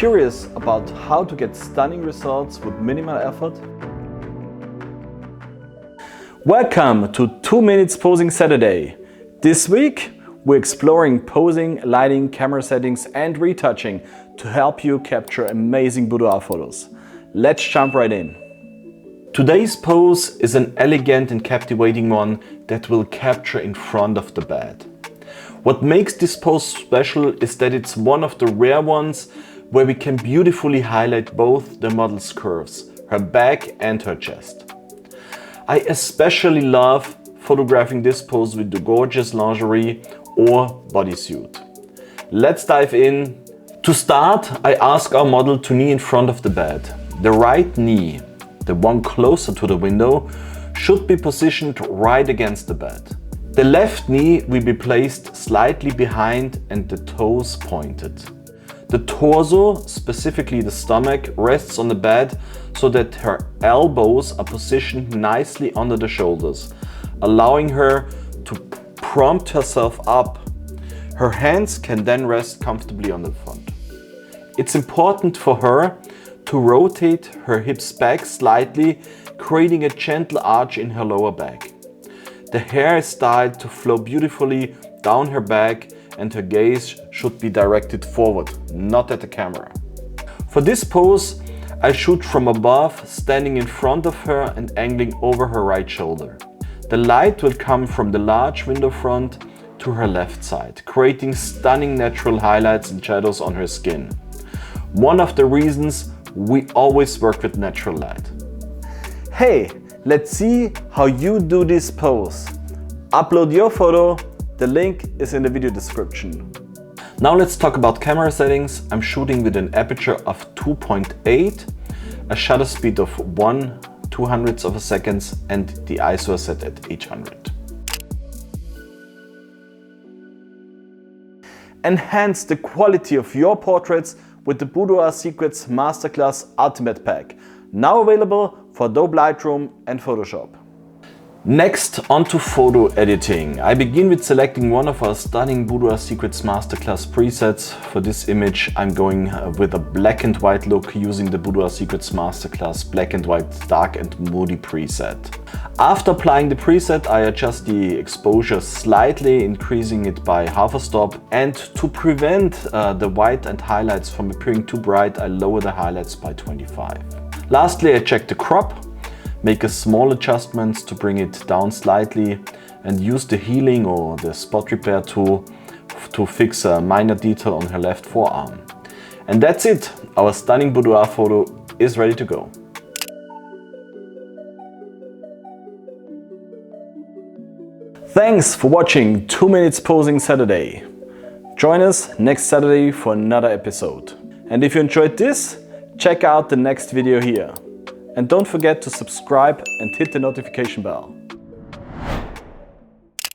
curious about how to get stunning results with minimal effort? Welcome to 2 Minutes Posing Saturday. This week we're exploring posing, lighting, camera settings and retouching to help you capture amazing boudoir photos. Let's jump right in. Today's pose is an elegant and captivating one that will capture in front of the bed. What makes this pose special is that it's one of the rare ones where we can beautifully highlight both the model's curves, her back and her chest. I especially love photographing this pose with the gorgeous lingerie or bodysuit. Let's dive in. To start, I ask our model to knee in front of the bed. The right knee, the one closer to the window, should be positioned right against the bed. The left knee will be placed slightly behind and the toes pointed. The torso, specifically the stomach, rests on the bed so that her elbows are positioned nicely under the shoulders, allowing her to prompt herself up. Her hands can then rest comfortably on the front. It's important for her to rotate her hips back slightly, creating a gentle arch in her lower back. The hair is styled to flow beautifully down her back and her gaze should be directed forward, not at the camera. For this pose, I shoot from above, standing in front of her and angling over her right shoulder. The light will come from the large window front to her left side, creating stunning natural highlights and shadows on her skin. One of the reasons we always work with natural light. Hey, let's see how you do this pose. Upload your photo, the link is in the video description. Now let's talk about camera settings. I'm shooting with an aperture of 2.8, a shutter speed of 1/200th of a second and the ISO is set at 800. Enhance the quality of your portraits with the Boudoir Secrets Masterclass Ultimate Pack, now available for Adobe Lightroom and Photoshop. Next, onto photo editing. I begin with selecting one of our stunning Boudoir Secrets Masterclass presets. For this image, I'm going with a black and white look using the Boudoir Secrets Masterclass Black and White Dark and Moody preset. After applying the preset, I adjust the exposure slightly, increasing it by half a stop. And to prevent the white and highlights from appearing too bright, I lower the highlights by 25. Lastly, I check the crop, make a small adjustments to bring it down slightly and use the healing or the spot repair tool to fix a minor detail on her left forearm. And that's it, our stunning boudoir photo is ready to go. Thanks for watching 2 Minutes Posing Saturday. Join us next Saturday for another episode. And if you enjoyed this, check out the next video here. And don't forget to subscribe and hit the notification bell.